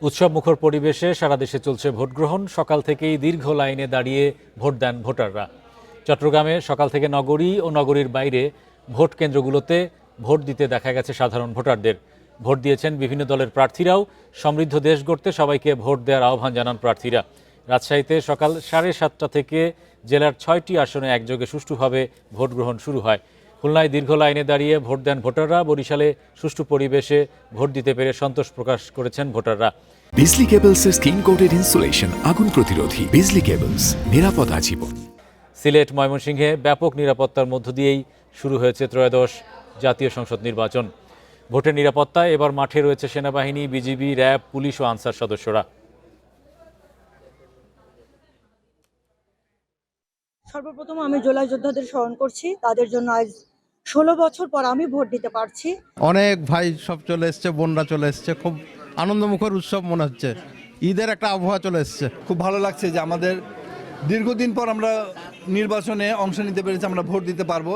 উৎসবমুখর পরিবেশে সারা দেশে চলছে ভোট গ্রহণ। সকাল থেকেই দীর্ঘ লাইনে দাঁড়িয়ে ভোট দেন ভোটাররা। চট্টগ্রামে সকাল থেকে নগরী ও নগরীর বাইরে ভোট কেন্দ্রগুলোতে ভোট দিতে দেখা গেছে সাধারণ ভোটারদের। ভোট দিয়েছেন বিভিন্ন দলের প্রার্থীরাও। সমৃদ্ধ দেশ গড়তে সবাইকে ভোট দেওয়ার আহ্বান জানান প্রার্থীরা। রাজশাহীতে সকাল 7:30 থেকে জেলার 6টি আসনে একযোগে সুষ্ঠুভাবে ভোট গ্রহণ শুরু হয়। খুলনায় দীর্ঘ লাইনে দাঁড়িয়ে ভোট দেন ভোটাররা। বরিশালে সুষ্ঠু পরিবেশে ভোট দিতে পেরে সন্তোষ প্রকাশ করেছেন ভোটাররা। বিজলি কেবলসের স্কিন কোটেড ইনসুলেশন আগুন প্রতিরোধী। বিজলি কেবলস, নিরাপদ আজীবন। সিলেট, ময়মনসিংহে ব্যাপক নিরাপত্তার মধ্য দিয়েই শুরু হয়েছে ত্রয়োদশ জাতীয় সংসদ নির্বাচন। ভোটের নিরাপত্তায় এবার মাঠে রয়েছে সেনাবাহিনী, বিজিবি, র্যাব, পুলিশ ও আনসার সদস্যরা। সর্বপ্রথম আমি জুলাই যোদ্ধাদের স্মরণ করছি। তাদের জন্য আজ 16 বছর পর আমি ভোট দিতে পারছি। অনেক ভাই সব চলে এসছে, বোনরা চলে এসছে, খুব আনন্দমুখর উৎসব মনে হচ্ছে। ঈদের একটা আবহাওয়া চলে এসছে। খুব ভালো লাগছে যে আমাদের দীর্ঘদিন পর আমরা নির্বাচনে অংশ নিতে পেরেছি, আমরা ভোট দিতে পারবো।